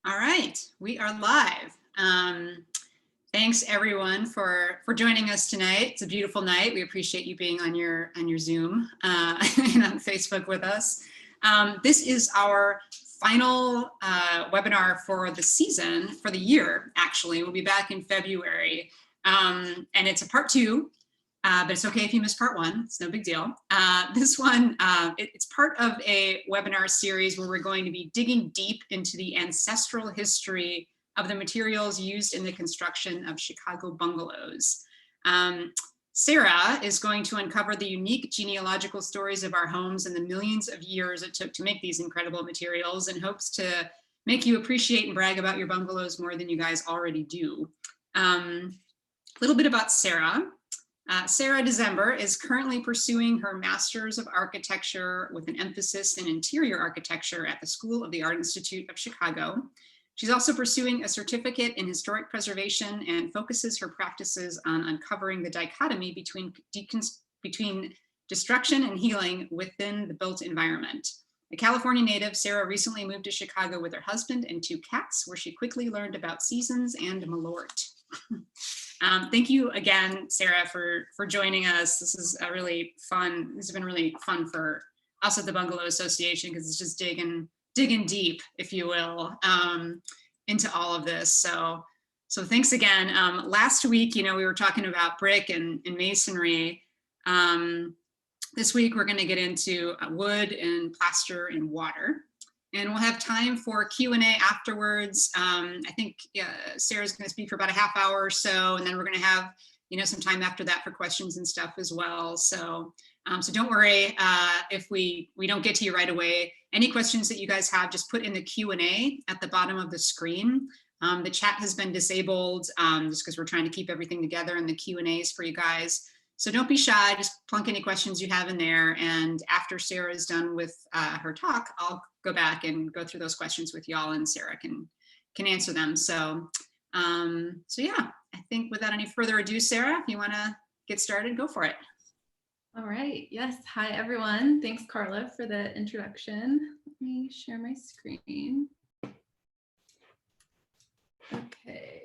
All right, we are live. Thanks everyone for joining us tonight. It's a beautiful night. We appreciate you being on your Zoom and on Facebook with us. This is our final webinar for the season, for the year. Actually, we'll be back in February, and it's a part two. But it's okay if you missed part one. It's no big deal. This one, it's part of a webinar series where we're going to be digging deep into the ancestral history of the materials used in the construction of Chicago bungalows. Sarah is going to uncover the unique genealogical stories of our homes and the millions of years it took to make these incredible materials, and hopes to make you appreciate and brag about your bungalows more than you guys already do. A little bit about Sarah. Sarah December is currently pursuing her Master's of Architecture with an emphasis in interior architecture at the School of the Art Institute of Chicago. She's also pursuing a certificate in historic preservation and focuses her practices on uncovering the dichotomy between destruction and healing within the built environment. A California native, Sarah recently moved to Chicago with her husband and 2 cats, where she quickly learned about seasons and malort. Thank you again, Sarah, for joining us. This is a really fun. This has been really fun for us at the Bungalow Association, because it's just digging deep, if you will, into all of this. So thanks again. Last week, we were talking about brick and masonry. This week, we're going to get into wood and plaster and water. And we'll have time for Q&A afterwards. I think Sarah's going to speak for about a half hour or so, and then we're going to have some time after that for questions and stuff as well. So don't worry if we don't get to you right away. Any questions that you guys have, just put in the Q&A at the bottom of the screen. The chat has been disabled just because we're trying to keep everything together in the Q&As for you guys. So don't be shy, just plunk any questions you have in there. And after Sarah is done with her talk, I'll go back and go through those questions with y'all, and Sarah can answer them. So yeah, I think without any further ado, Sarah, if you want to get started, go for it. All right. Yes. Hi, everyone. Thanks, Carla, for the introduction. Let me share my screen. Okay.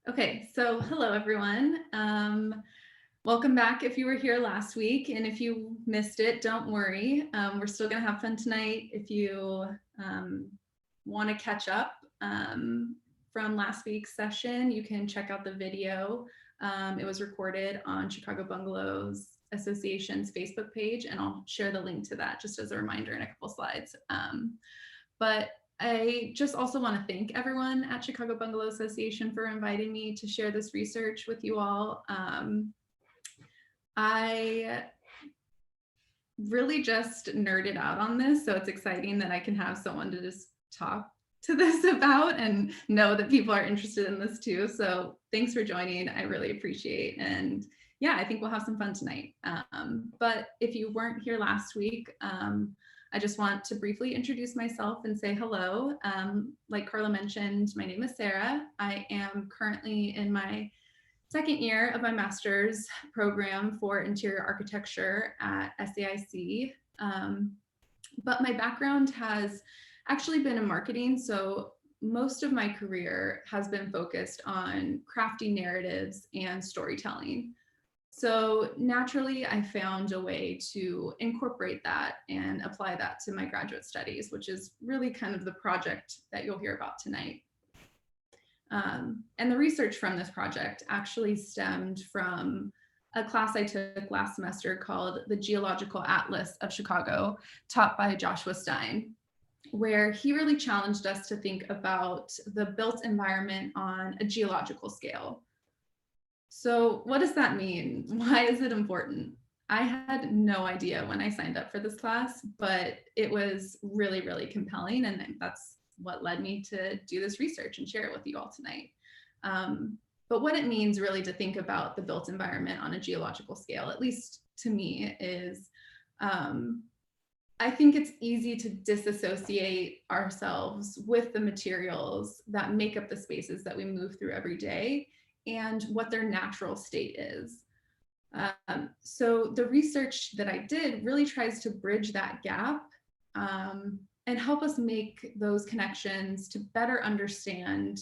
Okay, so hello, everyone. Welcome back if you were here last week, and if you missed it, don't worry. We're still going to have fun tonight. If you want to catch up from last week's session, you can check out the video. It was recorded on Chicago Bungalows Association's Facebook page, and I'll share the link to that just as a reminder in a couple slides. But I just also want to thank everyone at Chicago Bungalow Association for inviting me to share this research with you all. I really just nerded out on this, so it's exciting that I can have someone to just talk to this about and know that people are interested in this too. So thanks for joining. I really appreciate, and yeah, I think we'll have some fun tonight. But if you weren't here last week, I just want to briefly introduce myself and say hello. Like Carla mentioned, my name is Sarah. I am currently in my second year of my master's program for interior architecture at SAIC. But my background has actually been in marketing. So most of my career has been focused on crafting narratives and storytelling. So naturally, I found a way to incorporate that and apply that to my graduate studies, which is really kind of the project that you'll hear about tonight. And the research from this project actually stemmed from a class I took last semester called The Geological Atlas of Chicago, taught by Joshua Stein, where he really challenged us to think about the built environment on a geological scale. So what does that mean? Why is it important? I had no idea when I signed up for this class, but it was really, really compelling. And that's what led me to do this research and share it with you all tonight. But what it means really to think about the built environment on a geological scale, at least to me, is I think it's easy to disassociate ourselves with the materials that make up the spaces that we move through every day and what their natural state is. So the research that I did really tries to bridge that gap and help us make those connections to better understand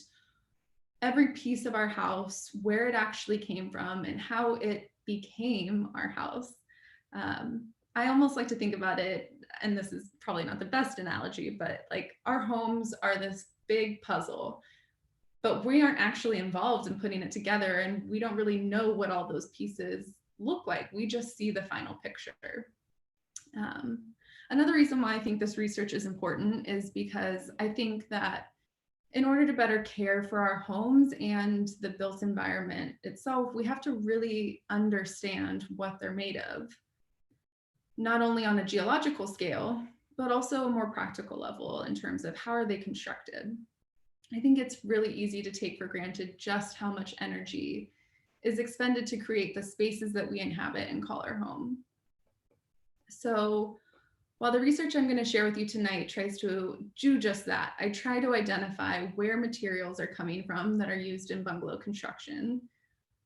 every piece of our house, where it actually came from, and how it became our house. I almost like to think about it, and this is probably not the best analogy, but like our homes are this big puzzle, but we aren't actually involved in putting it together, and we don't really know what all those pieces look like. We just see the final picture. Another reason why I think this research is important is because I think that in order to better care for our homes and the built environment itself, we have to really understand what they're made of, not only on a geological scale, but also a more practical level in terms of how are they constructed. I think it's really easy to take for granted just how much energy is expended to create the spaces that we inhabit and call our home. So while the research I'm going to share with you tonight tries to do just that, I try to identify where materials are coming from that are used in bungalow construction,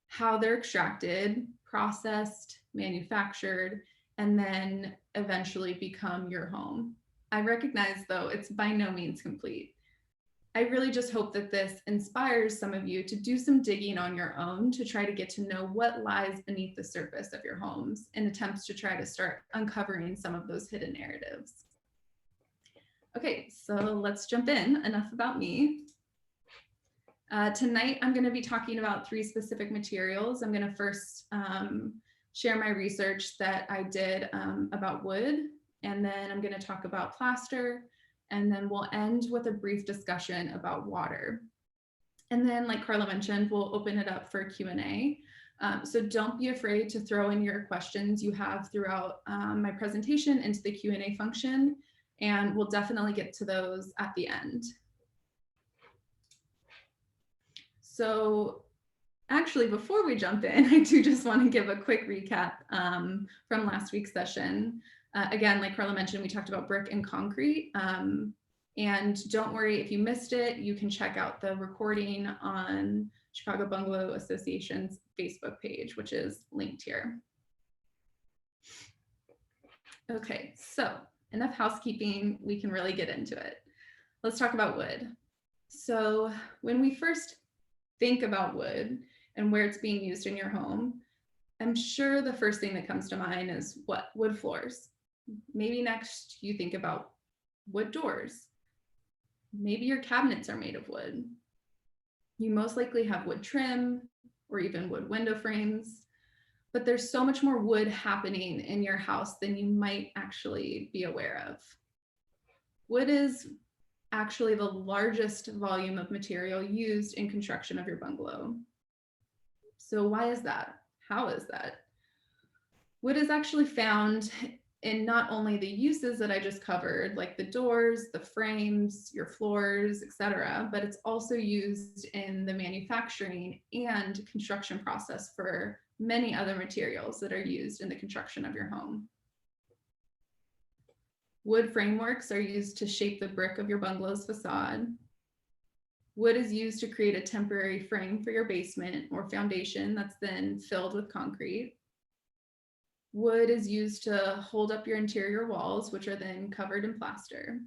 how they're extracted, processed, manufactured, and then eventually become your home. I recognize, though, it's by no means complete. I really just hope that this inspires some of you to do some digging on your own to try to get to know what lies beneath the surface of your homes in attempts to try to start uncovering some of those hidden narratives. Okay, so let's jump in. Enough about me. Tonight, I'm going to be talking about 3 specific materials. I'm going to first share my research that I did about wood, and then I'm going to talk about plaster, and then we'll end with a brief discussion about water. And then, like Carla mentioned, we'll open it up for Q&A. So don't be afraid to throw in your questions you have throughout my presentation into the Q&A function, and we'll definitely get to those at the end. So actually, before we jump in, I do just want to give a quick recap from last week's session. Again, like Carla mentioned, we talked about brick and concrete. And don't worry, if you missed it, you can check out the recording on Chicago Bungalow Association's Facebook page, which is linked here. Okay, so enough housekeeping, we can really get into it. Let's talk about wood. So when we first think about wood and where it's being used in your home, I'm sure the first thing that comes to mind is what? Wood floors. Maybe next you think about wood doors. Maybe your cabinets are made of wood. You most likely have wood trim or even wood window frames, but there's so much more wood happening in your house than you might actually be aware of. Wood is actually the largest volume of material used in construction of your bungalow. So why is that? How is that? Wood is actually found in not only the uses that I just covered, like the doors, the frames, your floors, etc., but it's also used in the manufacturing and construction process for many other materials that are used in the construction of your home. Wood frameworks are used to shape the brick of your bungalow's facade. Wood is used to create a temporary frame for your basement or foundation that's then filled with concrete. Wood is used to hold up your interior walls, which are then covered in plaster.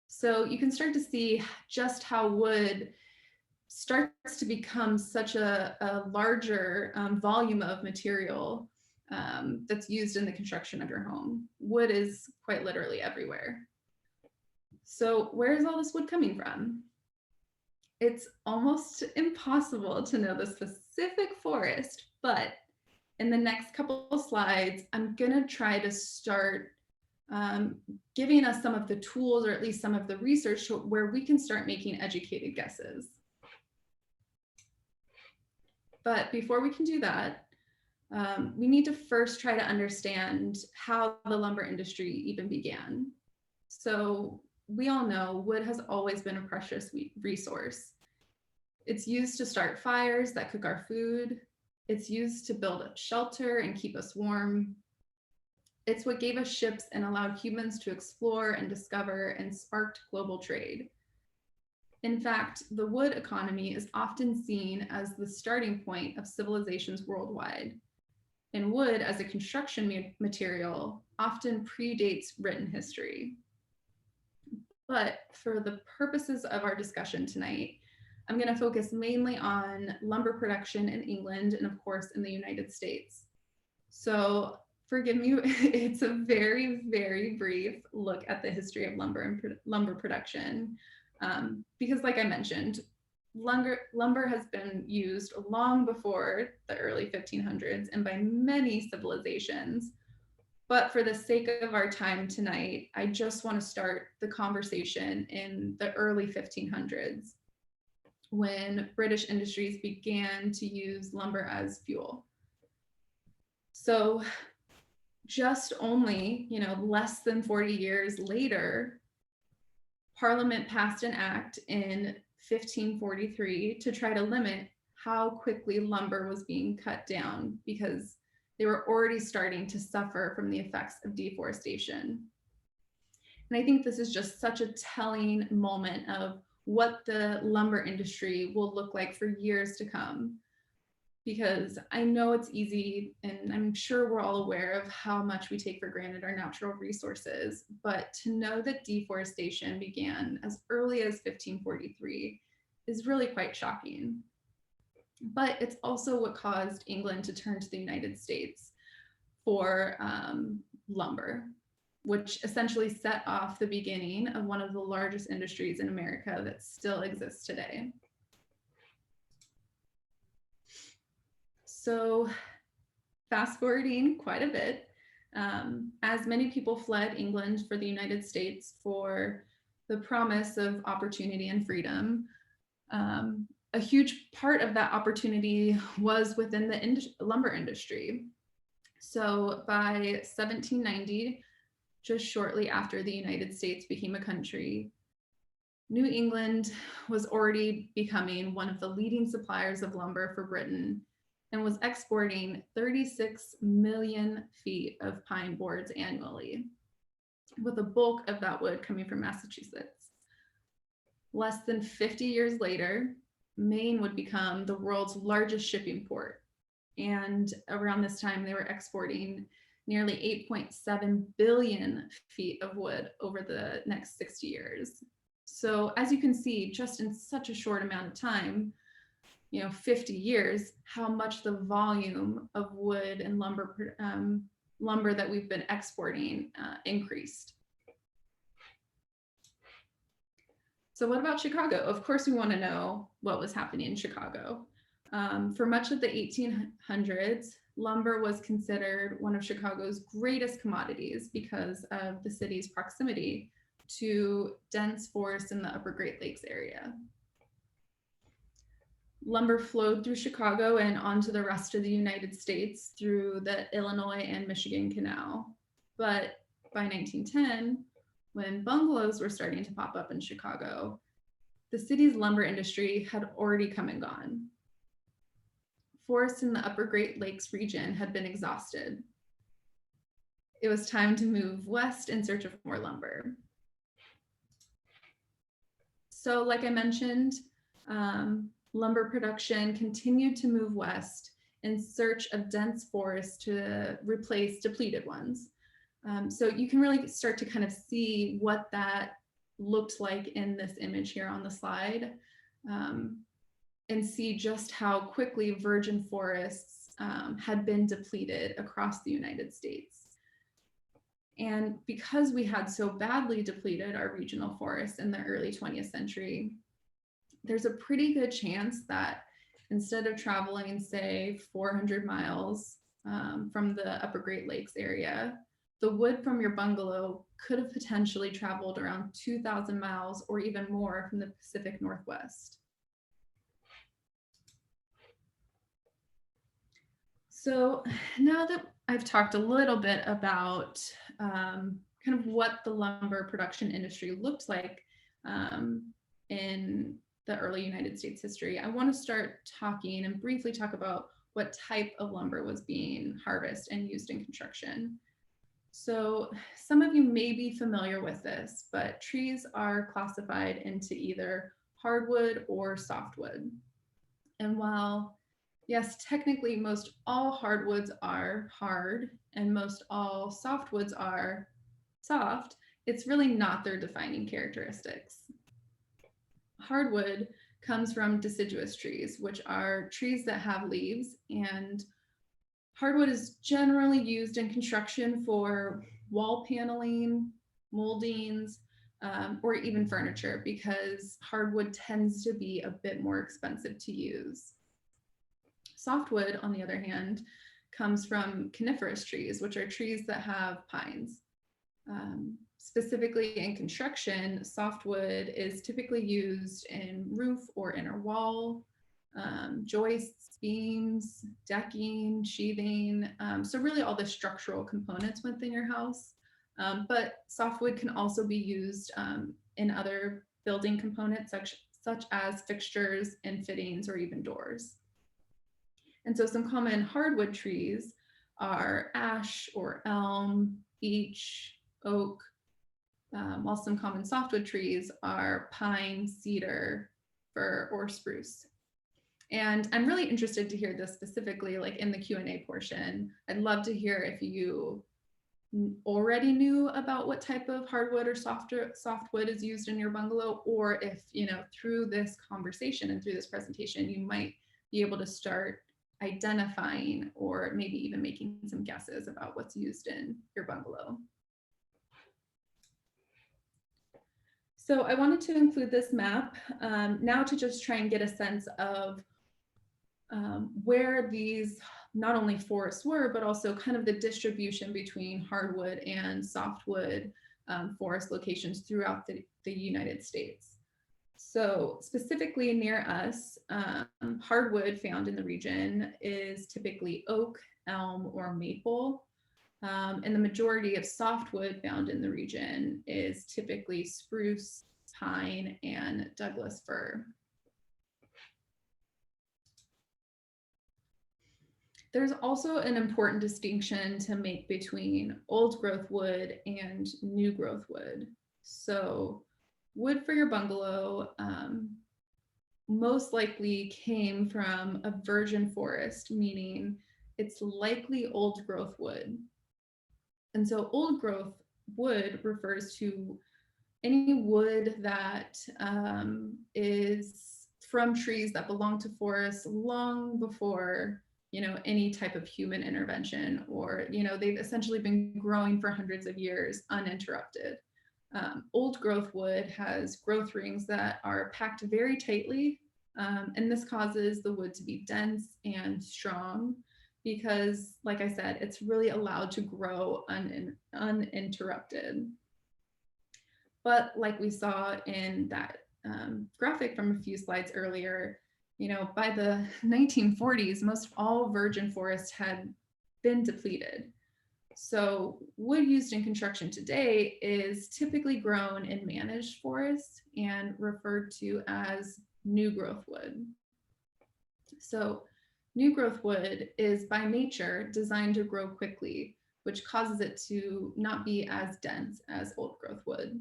So you can start to see just how wood starts to become such a larger volume of material that's used in the construction of your home. Wood is quite literally everywhere. So where is all this wood coming from? It's almost impossible to know the specific forest, but in the next couple of slides, I'm gonna try to start giving us some of the tools, or at least some of the research where we can start making educated guesses. But before we can do that, we need to first try to understand how the lumber industry even began. So we all know wood has always been a precious resource. It's used to start fires that cook our food. It's used to build a shelter and keep us warm. It's what gave us ships and allowed humans to explore and discover and sparked global trade. In fact, the wood economy is often seen as the starting point of civilizations worldwide. And wood as a construction material often predates written history. But for the purposes of our discussion tonight, I'm going to focus mainly on lumber production in England and, of course, in the United States. So forgive me, it's a very, very brief look at the history of lumber and lumber production. Because like I mentioned, lumber has been used long before the early 1500s and by many civilizations. But for the sake of our time tonight, I just want to start the conversation in the early 1500s when British industries began to use lumber as fuel. So just only, less than 40 years later, Parliament passed an act in 1543 to try to limit how quickly lumber was being cut down because they were already starting to suffer from the effects of deforestation. And I think this is just such a telling moment of what the lumber industry will look like for years to come. Because I know it's easy, and I'm sure we're all aware of how much we take for granted our natural resources, but to know that deforestation began as early as 1543 is really quite shocking. But it's also what caused England to turn to the United States for lumber, which essentially set off the beginning of one of the largest industries in America that still exists today. So fast forwarding quite a bit, as many people fled England for the United States for the promise of opportunity and freedom, a huge part of that opportunity was within the lumber industry. So by 1790, just shortly after the United States became a country, New England was already becoming one of the leading suppliers of lumber for Britain and was exporting 36 million feet of pine boards annually, with a bulk of that wood coming from Massachusetts. Less than 50 years later, Maine would become the world's largest shipping port. And around this time, they were exporting nearly 8.7 billion feet of wood over the next 60 years. So as you can see, just in such a short amount of time, 50 years, how much the volume of wood and lumber that we've been exporting increased. So what about Chicago? Of course, we want to know what was happening in Chicago. For much of the 1800s, lumber was considered one of Chicago's greatest commodities because of the city's proximity to dense forests in the Upper Great Lakes area. Lumber flowed through Chicago and onto the rest of the United States through the Illinois and Michigan Canal. But by 1910, when bungalows were starting to pop up in Chicago, the city's lumber industry had already come and gone. Forests in the Upper Great Lakes region had been exhausted. It was time to move west in search of more lumber. So like I mentioned, lumber production continued to move west in search of dense forests to replace depleted ones. So you can really start to kind of see what that looked like in this image here on the slide, and see just how quickly virgin forests had been depleted across the United States. And because we had so badly depleted our regional forests in the early 20th century, there's a pretty good chance that instead of traveling, say, 400 miles from the Upper Great Lakes area, the wood from your bungalow could have potentially traveled around 2,000 miles or even more from the Pacific Northwest. So now that I've talked a little bit about kind of what the lumber production industry looked like in the early United States history, I want to start talking and briefly talk about what type of lumber was being harvested and used in construction. So some of you may be familiar with this, but trees are classified into either hardwood or softwood. And while, yes, technically most all hardwoods are hard and most all softwoods are soft, it's really not their defining characteristics. Hardwood comes from deciduous trees, which are trees that have leaves, and hardwood is generally used in construction for wall paneling, moldings, or even furniture, because hardwood tends to be a bit more expensive to use. Softwood, on the other hand, comes from coniferous trees, which are trees that have pines. Specifically in construction, softwood is typically used in roof or inner wall, joists, beams, decking, sheathing. So really all the structural components within your house. But softwood can also be used in other building components such as fixtures and fittings or even doors. And so some common hardwood trees are ash or elm, beech, oak, while some common softwood trees are pine, cedar, fir, or spruce. And I'm really interested to hear this specifically, like in the Q&A portion. I'd love to hear if you already knew about what type of hardwood or softwood is used in your bungalow, or if, through this conversation and through this presentation, you might be able to start identifying or maybe even making some guesses about what's used in your bungalow. So I wanted to include this map now to just try and get a sense of where these not only forests were, but also kind of the distribution between hardwood and softwood forest locations throughout the United States. So specifically near us, hardwood found in the region is typically oak, elm, or maple. And the majority of softwood found in the region is typically spruce, pine, and Douglas fir. There's also an important distinction to make between old growth wood and new growth wood. So wood for your bungalow most likely came from a virgin forest, meaning it's likely old growth wood. And so old growth wood refers to any wood that is from trees that belong to forests long before any type of human intervention, or they've essentially been growing for hundreds of years uninterrupted. Old growth wood has growth rings that are packed very tightly, and this causes the wood to be dense and strong because, like I said, it's really allowed to grow uninterrupted. But like we saw in that graphic from a few slides earlier, by the 1940s, most all virgin forests had been depleted. So wood used in construction today is typically grown in managed forests and referred to as new growth wood. So new growth wood is by nature designed to grow quickly, which causes it to not be as dense as old growth wood.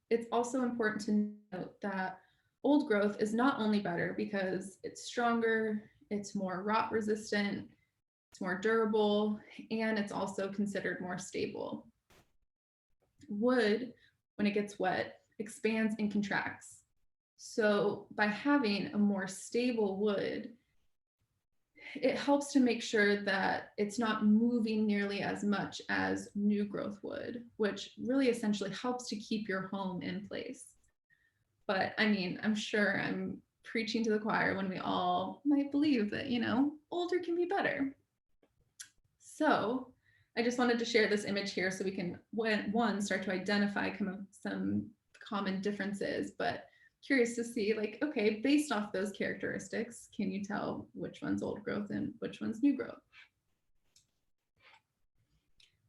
It's also important to note that old growth is not only better because it's stronger, it's more rot resistant, it's more durable, and it's also considered more stable. Wood, when it gets wet, expands and contracts. So by having a more stable wood, it helps to make sure that it's not moving nearly as much as new growth wood, which really essentially helps to keep your home in place. But I mean, I'm sure I'm preaching to the choir when we all might believe that, older can be better. So I just wanted to share this image here so we can, one, start to identify some common differences, but curious to see, like, okay, based off those characteristics, can you tell which one's old growth and which one's new growth?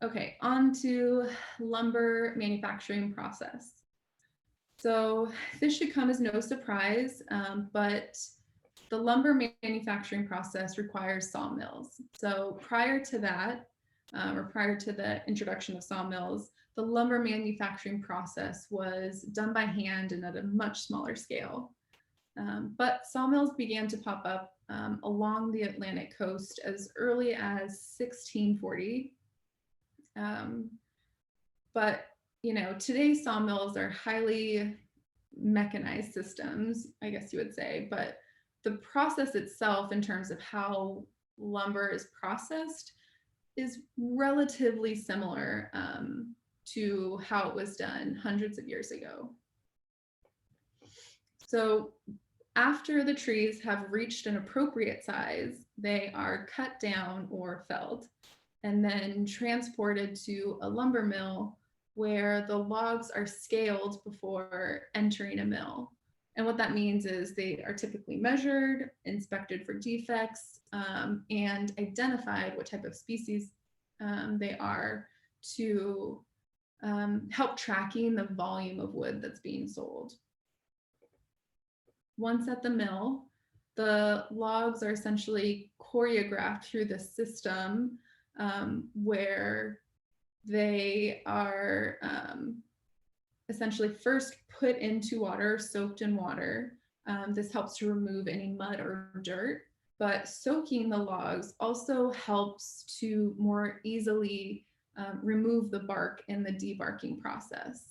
Okay, on to lumber manufacturing process. So this should come as no surprise, but the lumber manufacturing process requires sawmills. So prior to that, or prior to the introduction of sawmills, the lumber manufacturing process was done by hand and at a much smaller scale. But sawmills began to pop up along the Atlantic coast as early as 1640. But today sawmills are highly mechanized systems, I guess you would say, but the process itself in terms of how lumber is processed is relatively similar to how it was done hundreds of years ago. So after the trees have reached an appropriate size, they are cut down or felled and then transported to a lumber mill where the logs are scaled before entering a mill. And what that means is they are typically measured, inspected for defects, and identified what type of species they are to help tracking the volume of wood that's being sold. Once at the mill, the logs are essentially choreographed through the system where they are essentially first put into water, soaked in water. This helps to remove any mud or dirt, but soaking the logs also helps to more easily remove the bark in the debarking process.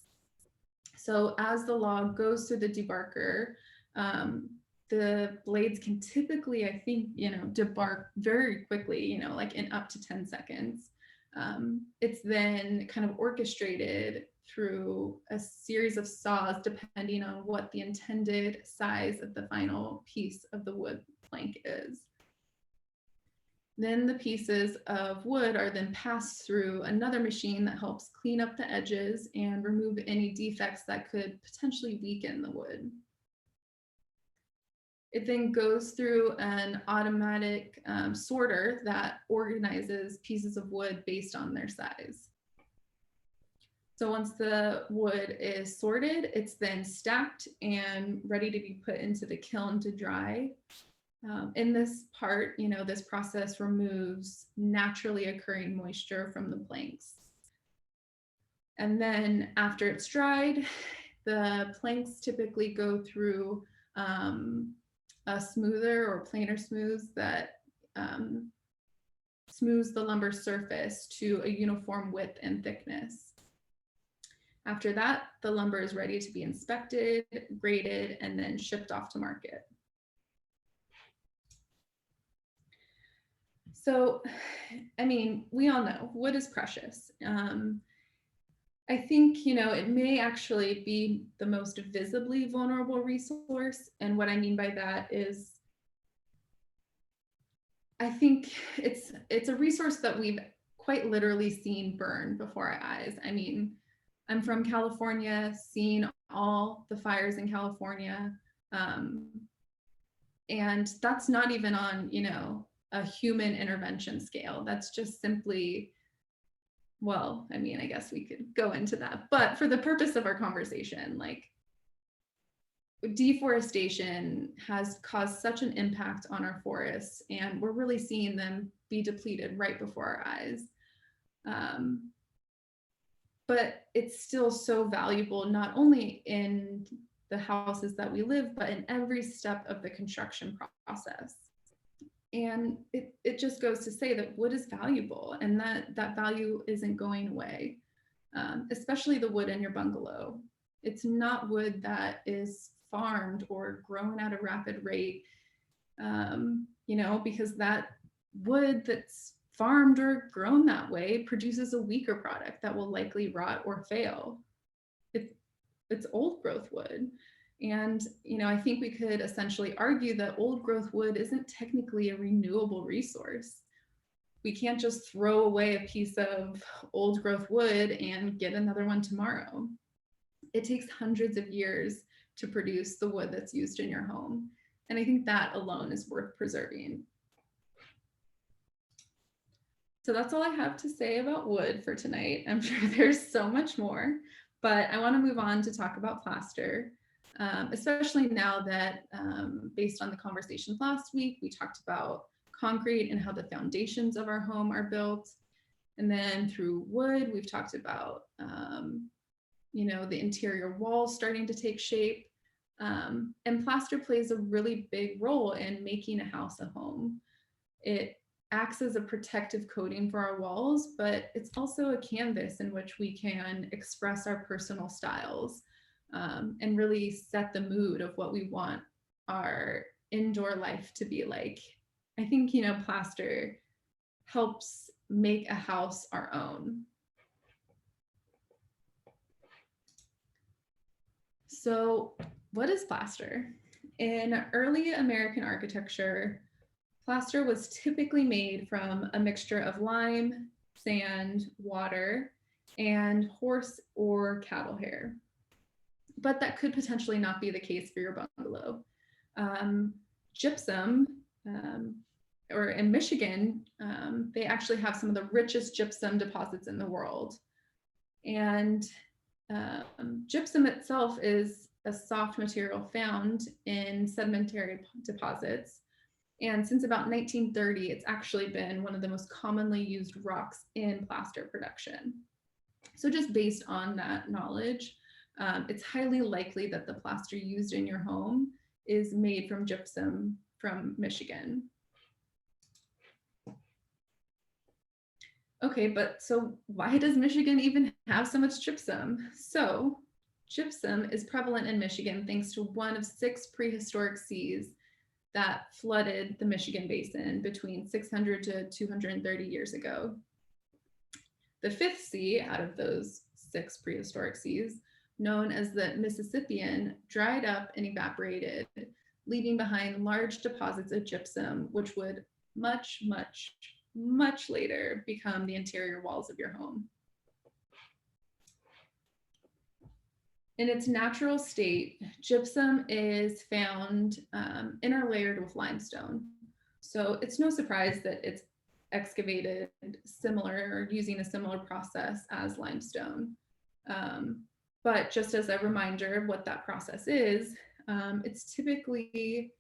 So as the log goes through the debarker, the blades can typically, I think, debark very quickly, like in up to 10 seconds. It's then kind of orchestrated through a series of saws depending on what the intended size of the final piece of the wood plank is. Then the pieces of wood are then passed through another machine that helps clean up the edges and remove any defects that could potentially weaken the wood. It then goes through an automatic sorter that organizes pieces of wood based on their size. So once the wood is sorted, it's then stacked and ready to be put into the kiln to dry. In this part, this process removes naturally occurring moisture from the planks. And then after it's dried, the planks typically go through a smoother or planer smooths that smooths the lumber surface to a uniform width and thickness. After that, the lumber is ready to be inspected, graded, and then shipped off to market. So, we all know wood is precious. I think, it may actually be the most visibly vulnerable resource. And what I mean by that is, I think it's a resource that we've quite literally seen burn before our eyes. I'm from California, seen all the fires in California. And that's not even on, a human intervention scale. That's just simply, well, I guess we could go into that, but for the purpose of our conversation, deforestation has caused such an impact on our forests, and we're really seeing them be depleted right before our eyes. But it's still so valuable, not only in the houses that we live, but in every step of the construction process. And it just goes to say that wood is valuable, and that value isn't going away, especially the wood in your bungalow. It's not wood that is farmed or grown at a rapid rate, because that wood that's farmed or grown that way produces a weaker product that will likely rot or fail. It's old growth wood. And, I think we could essentially argue that old growth wood isn't technically a renewable resource. We can't just throw away a piece of old growth wood and get another one tomorrow. It takes hundreds of years to produce the wood that's used in your home. And I think that alone is worth preserving. So that's all I have to say about wood for tonight. I'm sure there's so much more, but I want to move on to talk about plaster. Especially now that, based on the conversations last week, we talked about concrete and how the foundations of our home are built. And then through wood, we've talked about, the interior walls starting to take shape. And plaster plays a really big role in making a house a home. It acts as a protective coating for our walls, but it's also a canvas in which we can express our personal styles, and really set the mood of what we want our indoor life to be like. I think, plaster helps make a house our own. So, what is plaster? In early American architecture, plaster was typically made from a mixture of lime, sand, water, and horse or cattle hair. But that could potentially not be the case for your bungalow. Gypsum, or in Michigan, they actually have some of the richest gypsum deposits in the world. And gypsum itself is a soft material found in sedimentary deposits. And since about 1930, it's actually been one of the most commonly used rocks in plaster production. So just based on that knowledge, it's highly likely that the plaster used in your home is made from gypsum from Michigan. Okay, but so why does Michigan even have so much gypsum? So gypsum is prevalent in Michigan thanks to one of 6 prehistoric seas that flooded the Michigan basin between 600 to 230 years ago. The 5th sea out of those 6 prehistoric seas, known as the Mississippian, dried up and evaporated, leaving behind large deposits of gypsum, which would much later become the interior walls of your home. In its natural state, gypsum is found interlayered with limestone. So it's no surprise that it's excavated similar or using a similar process as limestone. But just as a reminder of what that process is, it's typically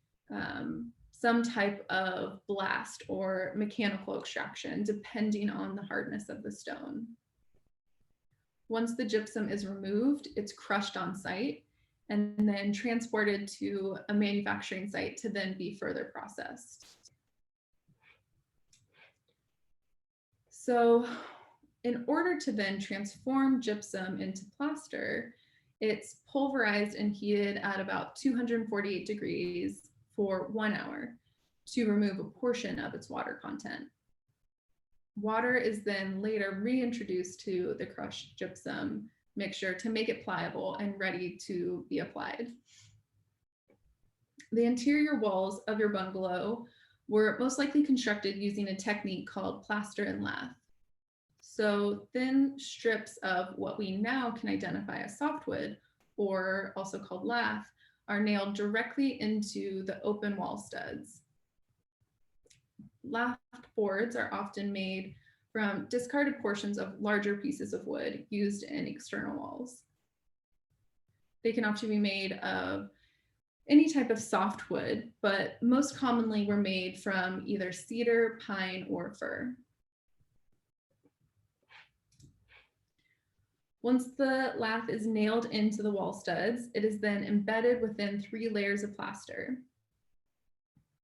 some type of blast or mechanical extraction, depending on the hardness of the stone. Once the gypsum is removed, it's crushed on site and then transported to a manufacturing site to then be further processed. So in order to then transform gypsum into plaster, it's pulverized and heated at about 248 degrees for 1 hour to remove a portion of its water content. Water is then later reintroduced to the crushed gypsum mixture to make it pliable and ready to be applied. The interior walls of your bungalow were most likely constructed using a technique called plaster and lath. So thin strips of what we now can identify as softwood, or also called lath, are nailed directly into the open wall studs. Lath boards are often made from discarded portions of larger pieces of wood used in external walls. They can often be made of any type of softwood, but most commonly were made from either cedar, pine, or fir. Once the lath is nailed into the wall studs, it is then embedded within 3 layers of plaster.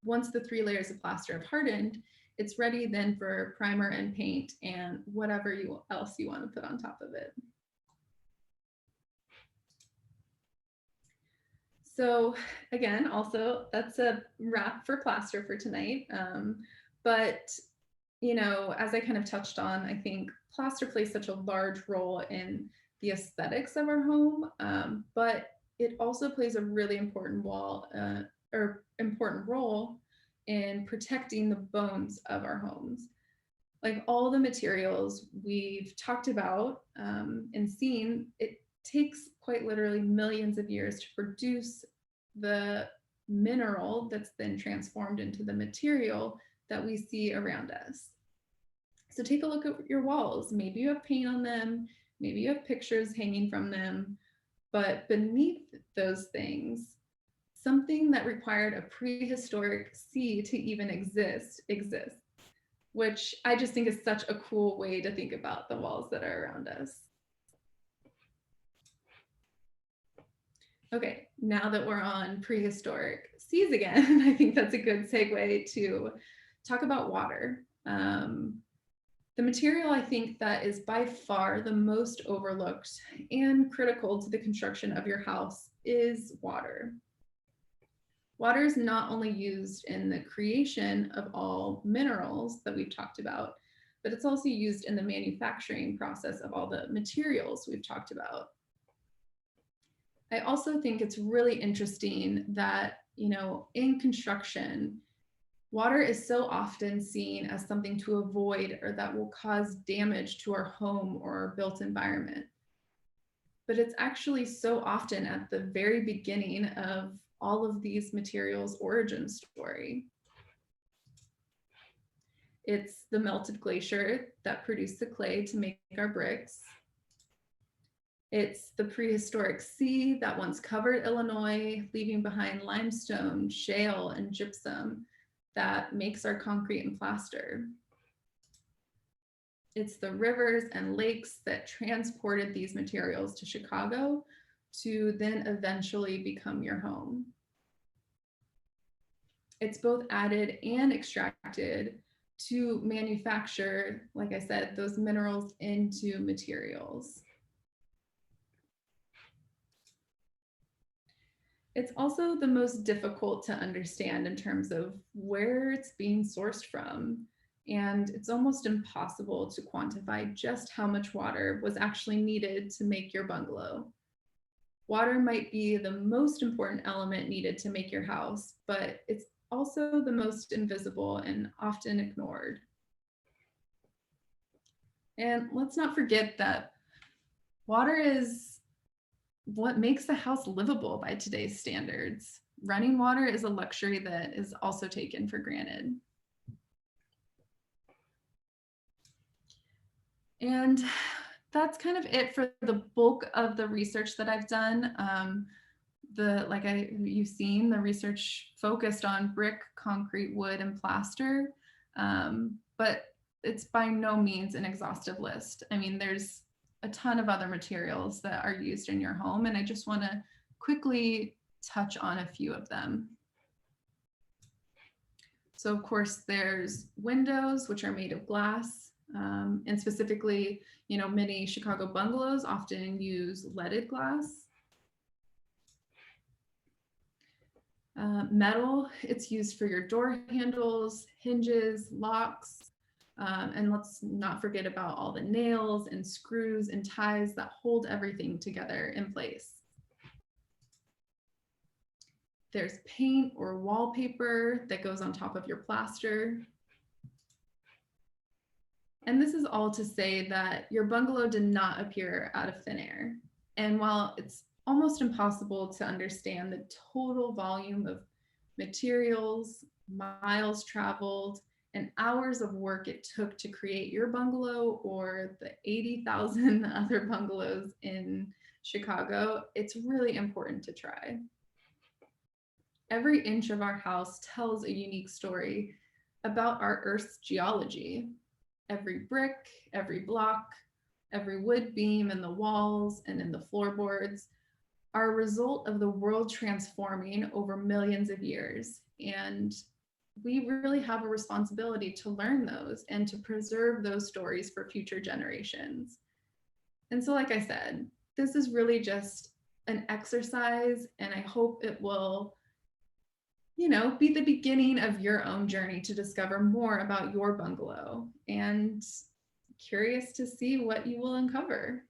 Once the 3 layers of plaster have hardened, it's ready then for primer and paint and whatever else you want to put on top of it. So again, also that's a wrap for plaster for tonight. But as I kind of touched on, I think plaster plays such a large role in the aesthetics of our home, but it also plays a really important role in protecting the bones of our homes. Like all the materials we've talked about and seen, it takes quite literally millions of years to produce the mineral that's then transformed into the material that we see around us. So take a look at your walls. Maybe you have paint on them, maybe you have pictures hanging from them, but beneath those things, something that required a prehistoric sea to even exist exists. which I just think is such a cool way to think about the walls that are around us. Okay, now that we're on prehistoric seas again, I think that's a good segue to talk about water. The material I think that is by far the most overlooked and critical to the construction of your house is water. Water is not only used in the creation of all minerals that we've talked about, but it's also used in the manufacturing process of all the materials we've talked about. I also think it's really interesting that, in construction, water is so often seen as something to avoid or that will cause damage to our home or our built environment. But it's actually so often at the very beginning of all of these materials' origin story. It's the melted glacier that produced the clay to make our bricks. It's the prehistoric sea that once covered Illinois, leaving behind limestone, shale, and gypsum that makes our concrete and plaster. It's the rivers and lakes that transported these materials to Chicago to then eventually become your home. It's both added and extracted to manufacture, like I said, those minerals into materials. It's also the most difficult to understand in terms of where it's being sourced from. And it's almost impossible to quantify just how much water was actually needed to make your bungalow. Water might be the most important element needed to make your house, but it's also the most invisible and often ignored. And let's not forget that water is what makes the house livable by today's standards. Running water is a luxury that is also taken for granted. And that's kind of it for the bulk of the research that I've done. You've seen, the research focused on brick, concrete, wood, and plaster, but it's by no means an exhaustive list. I mean, there's a ton of other materials that are used in your home, and I just want to quickly touch on a few of them. So of course, there's windows, which are made of glass, and specifically, many Chicago bungalows often use leaded glass. Metal, it's used for your door handles, hinges, locks, and let's not forget about all the nails and screws and ties that hold everything together in place. There's paint or wallpaper that goes on top of your plaster. And this is all to say that your bungalow did not appear out of thin air. And while it's almost impossible to understand the total volume of materials, miles traveled, and hours of work it took to create your bungalow or the 80,000 other bungalows in Chicago, it's really important to try. Every inch of our house tells a unique story about our Earth's geology. Every brick, every block, every wood beam in the walls and in the floorboards are a result of the world transforming over millions of years. And we really have a responsibility to learn those and to preserve those stories for future generations. And so, like I said, this is really just an exercise, and I hope it will, be the beginning of your own journey to discover more about your bungalow, and curious to see what you will uncover.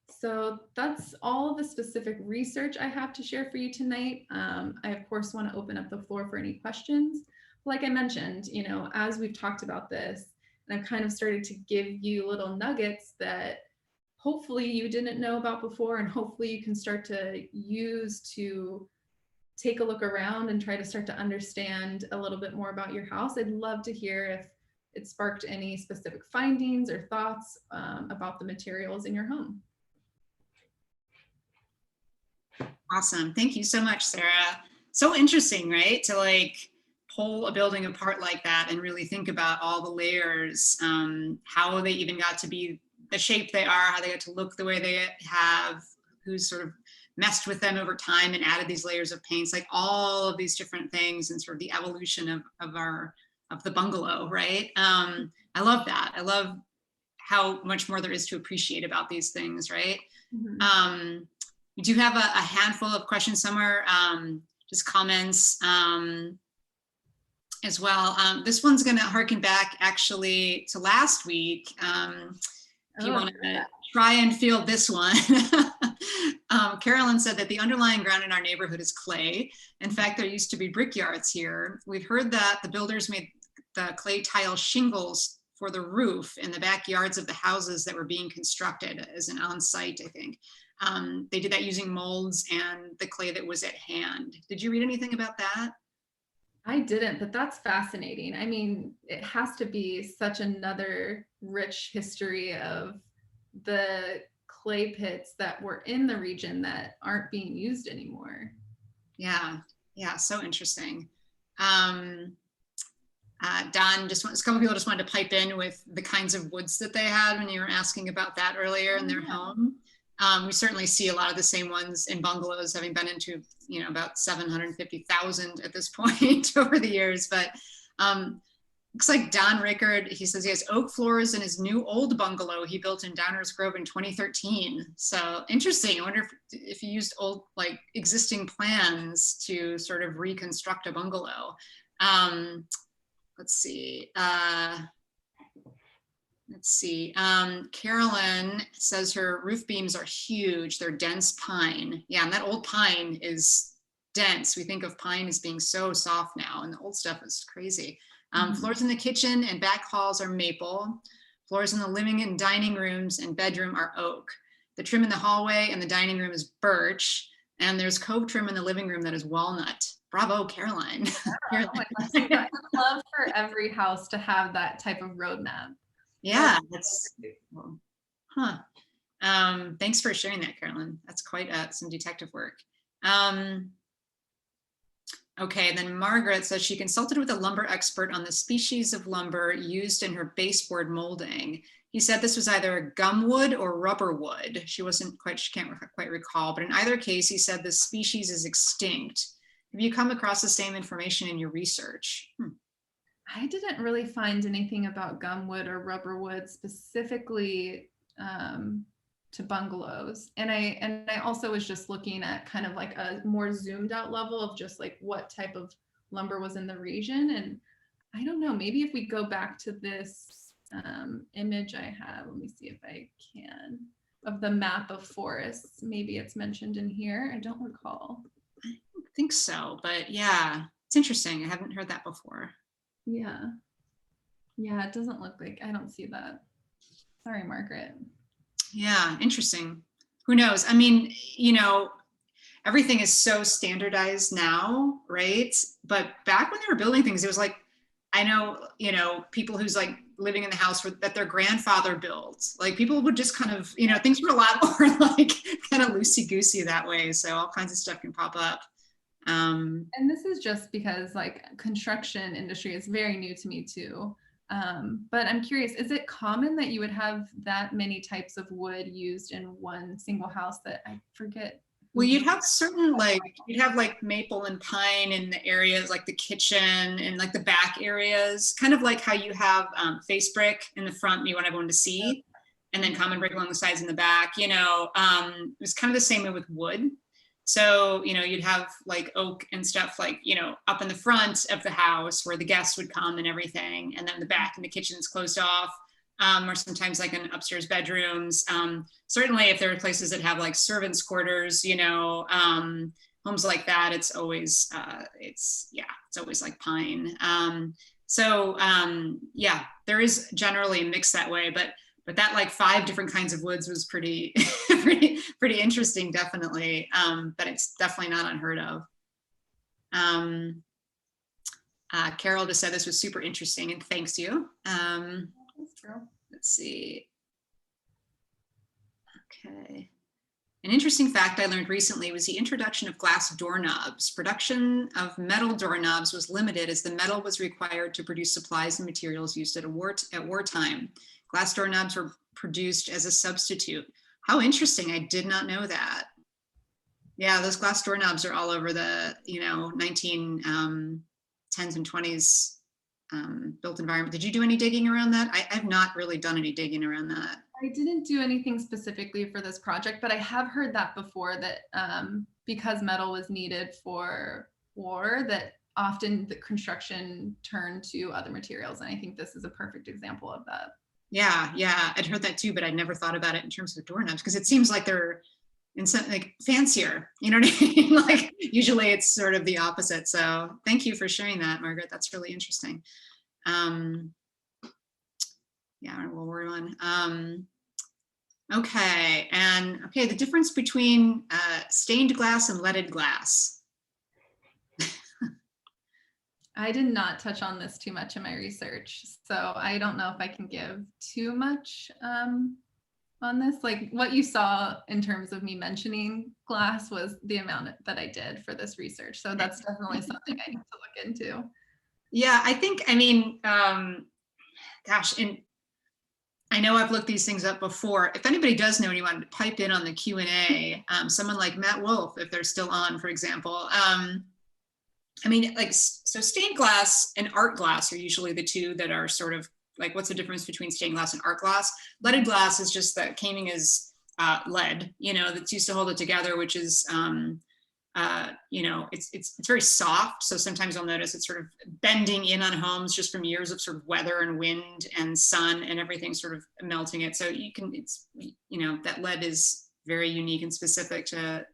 So that's all the specific research I have to share for you tonight. I, of course, want to open up the floor for any questions. Like I mentioned, as we've talked about this, and I've kind of started to give you little nuggets that hopefully you didn't know about before, and hopefully you can start to use to take a look around and try to start to understand a little bit more about your house. I'd love to hear if it sparked any specific findings or thoughts about the materials in your home. Awesome. Thank you so much, Sarah. So interesting, right? To pull a building apart like that and really think about all the layers, how they even got to be the shape they are, how they got to look the way they have, who's sort of messed with them over time and added these layers of paints, like all of these different things and sort of the evolution of the bungalow, right? I love that. I love how much more there is to appreciate about these things, right? Mhm. We do have a handful of questions somewhere, just comments as well. This one's going to harken back actually to last week. If you Oh, want to try and field this one. Carolyn said that the underlying ground in our neighborhood is clay. In fact, there used to be brickyards here. We've heard that the builders made the clay tile shingles for the roof in the backyards of the houses that were being constructed as an on-site, I think. They did that using molds and the clay that was at hand. Did you read anything about that? I didn't, but that's fascinating. I mean, it has to be such another rich history of the clay pits that were in the region that aren't being used anymore. Yeah, yeah, so interesting. Don, a couple of people just wanted to pipe in with the kinds of woods that they had when you were asking about that earlier in their home. We certainly see a lot of the same ones in bungalows, having been into, about 750,000 at this point over the years. But looks like Don Rickard, he says he has oak floors in his new old bungalow he built in Downers Grove in 2013. So interesting. I wonder if he used old, like existing plans to sort of reconstruct a bungalow. Let's see. Carolyn says her roof beams are huge. They're dense pine. Yeah, and that old pine is dense. We think of pine as being so soft now, and the old stuff is crazy. Floors in the kitchen and back halls are maple. Floors in the living and dining rooms and bedroom are oak. The trim in the hallway and the dining room is birch. And there's cove trim in the living room that is walnut. Bravo, Caroline. Oh my gosh, I would love for every house to have that type of roadmap. Yeah, that's cool. Huh. Thanks for sharing that, Carolyn. That's quite some detective work. Okay, and then Margaret says she consulted with a lumber expert on the species of lumber used in her baseboard molding. He said this was either gumwood or rubber wood. She can't quite recall, but in either case, he said the species is extinct. Have you come across the same information in your research? I didn't really find anything about gumwood or rubberwood specifically to bungalows. And I also was just looking at kind of like a more zoomed out level of just like what type of lumber was in the region. And I don't know, maybe if we go back to this image I have, let me see if I can, of the map of forests, maybe it's mentioned in here. I don't recall. I don't think so, but yeah, it's interesting. I haven't heard that before. Yeah. Yeah, it doesn't look like, I don't see that. Sorry, Margaret. Yeah, interesting. Who knows? I mean, everything is so standardized now, right? But back when they were building things, it was like, I know, people who's like living in the house that their grandfather built. Like people would just kind of, things were a lot more like kind of loosey-goosey that way. So all kinds of stuff can pop up. And this is just because like construction industry is very new to me too. But I'm curious, is it common that you would have that many types of wood used in one single house that I forget? Well, you'd have you'd have like maple and pine in the areas like the kitchen and like the back areas, kind of like how you have face brick in the front, you want everyone to see, and then common brick along the sides and the back, it was kind of the same way with wood. So, you'd have like oak and stuff like, up in the front of the house where the guests would come and everything. And then the back and the kitchen's closed off, or sometimes like in upstairs bedrooms. Certainly if there are places that have like servants' quarters, homes like that, it's always like pine. Yeah, there is generally a mix that way, but that like 5 different kinds of woods was pretty pretty interesting, definitely. But it's definitely not unheard of. Carol just said this was super interesting and thanks you. Let's see. Okay. An interesting fact I learned recently was the introduction of glass doorknobs. Production of metal doorknobs was limited as the metal was required to produce supplies and materials used at wartime. Glass doorknobs were produced as a substitute. How interesting, I did not know that. Yeah, those glass doorknobs are all over the, 1910s and 20s built environment. Did you do any digging around that? I've not really done any digging around that. I didn't do anything specifically for this project, but I have heard that before, that because metal was needed for war, that often the construction turned to other materials. And I think this is a perfect example of that. Yeah, I'd heard that too, but I'd never thought about it in terms of doorknobs because it seems like they're in something like fancier, you know what I mean? Like usually it's sort of the opposite. So thank you for sharing that, Margaret. That's really interesting. Yeah, we'll worry on. Okay, the difference between stained glass and leaded glass. I did not touch on this too much in my research, so I don't know if I can give too much on this. Like what you saw in terms of me mentioning glass was the amount that I did for this research. So that's definitely something I need to look into. Yeah, gosh, and I know I've looked these things up before. If anybody does know anyone, to pipe in on the Q&A, someone like Matt Wolf, if they're still on, for example. So stained glass and art glass are usually the two that are sort of like, what's the difference between stained glass and art glass? Leaded glass is just that came as lead, that's used to hold it together, which is, it's very soft. So sometimes you'll notice it's sort of bending in on homes just from years of sort of weather and wind and sun and everything sort of melting it. So that lead is very unique and specific to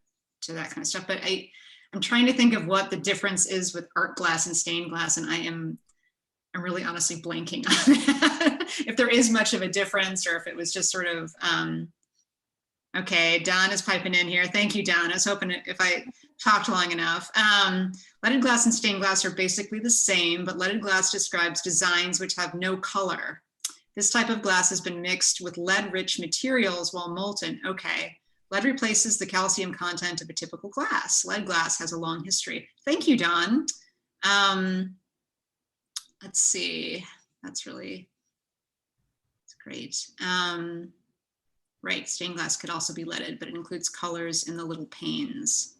that kind of stuff. But I'm trying to think of what the difference is with art glass and stained glass. And I'm really honestly blanking on that. If there is much of a difference or if it was just sort of, okay, Don is piping in here. Thank you, Don. I was hoping if I talked long enough. Leaded glass and stained glass are basically the same, but leaded glass describes designs which have no color. This type of glass has been mixed with lead-rich materials while molten. Okay, lead replaces the calcium content of a typical glass. Lead glass has a long history. Thank you, Don. Let's see, that's great. Right, stained glass could also be leaded, but it includes colors in the little panes.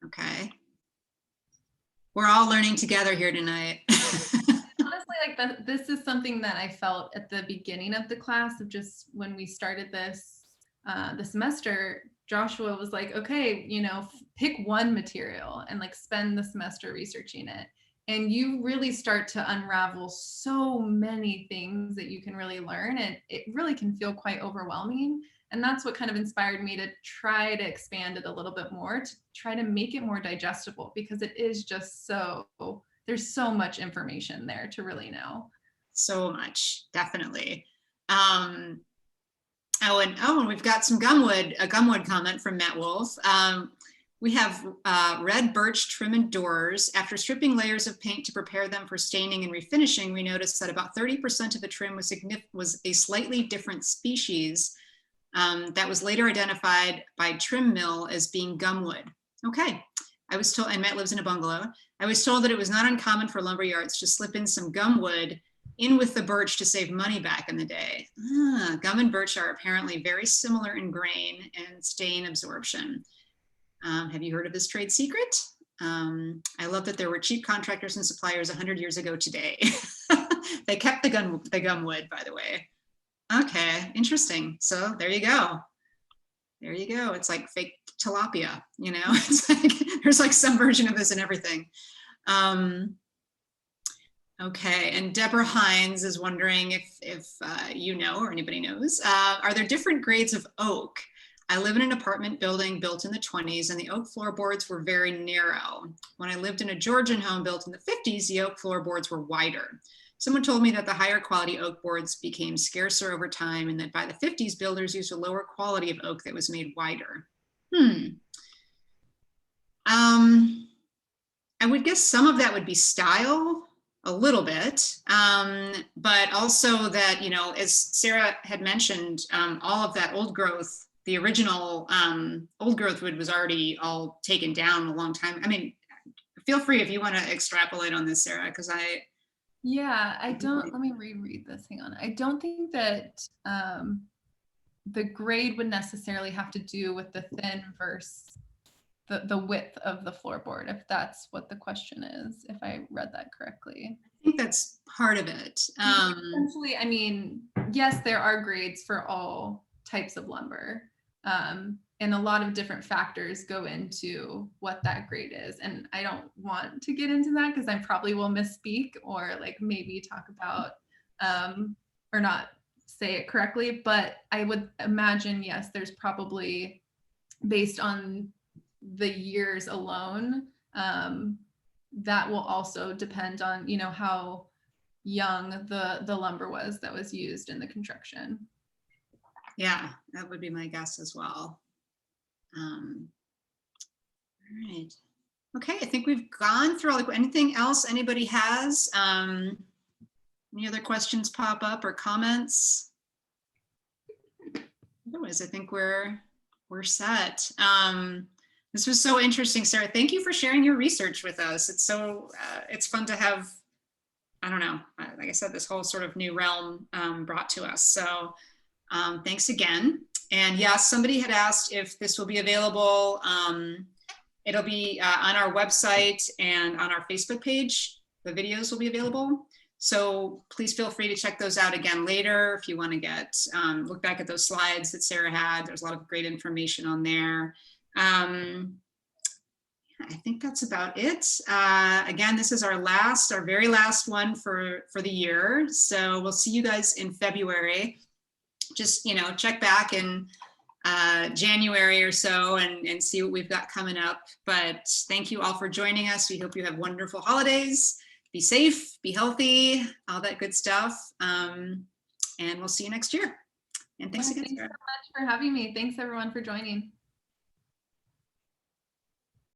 Okay. We're all learning together here tonight. Honestly, this is something that I felt at the beginning of the class of just when we started this the semester. Joshua was like, okay, pick one material and like spend the semester researching it. And you really start to unravel so many things that you can really learn, and it really can feel quite overwhelming. And that's what kind of inspired me to try to expand it a little bit more, to try to make it more digestible, because it is just there's so much information there to really know. So much, definitely. And we've got a gumwood comment from Matt Wolf. We have red birch trim and doors. After stripping layers of paint to prepare them for staining and refinishing, we noticed that about 30% of the trim was a slightly different species that was later identified by Trim Mill as being gumwood. Okay, I was told, and Matt lives in a bungalow, I was told that it was not uncommon for lumber yards to slip in some gumwood in with the birch to save money back in the day. Gum and birch are apparently very similar in grain and stain absorption. Have you heard of this trade secret? I love that there were cheap contractors and suppliers 100 years ago today. They kept the gumwood, by the way. Okay, interesting. So there you go. There you go. It's like fake tilapia, It's like there's like some version of this in everything. Okay, and Deborah Hines is wondering if or anybody knows, are there different grades of oak? I live in an apartment building built in the 20s, and the oak floorboards were very narrow. When I lived in a Georgian home built in the 50s, the oak floorboards were wider. Someone told me that the higher quality oak boards became scarcer over time, and that by the 50s, builders used a lower quality of oak that was made wider. I would guess some of that would be style, a little bit, but also that, as Sarah had mentioned, all of that old growth the original old growth wood was already all taken down a long time. I mean, feel free if you want to extrapolate on this, Sarah, because Yeah, I don't, let me reread this. Hang on. I don't think that the grade would necessarily have to do with the thin versus the width of the floorboard, if that's what the question is, if I read that correctly. I think that's part of it. Essentially, I mean, yes, there are grades for all types of lumber. And a lot of different factors go into what that grade is. And I don't want to get into that because I probably will misspeak or like maybe talk about or not say it correctly. But I would imagine, yes, there's probably, based on the years alone, that will also depend on, you know, how young the lumber was that was used in the construction. Yeah, that would be my guess as well. All right. Okay, I think we've gone through all. Anything else anybody has? Any other questions pop up or comments? Otherwise, I think we're set. This was so interesting, Sarah. Thank you for sharing your research with us. It's so it's fun to have, I don't know, like I said, this whole sort of new realm brought to us. So thanks again. And yes, somebody had asked if this will be available. It'll be on our website and on our Facebook page. The videos will be available. So please feel free to check those out again later if you want to get look back at those slides that Sarah had. There's a lot of great information on there. I think that's about it. Again, this is our very last one for the year. So we'll see you guys in February. Just, you know, check back in January or so and see what we've got coming up. But thank you all for joining us. We hope you have wonderful holidays. Be safe, be healthy, all that good stuff. And we'll see you next year. And thanks again, Thanks Sarah. so much for having me. Thanks everyone for joining.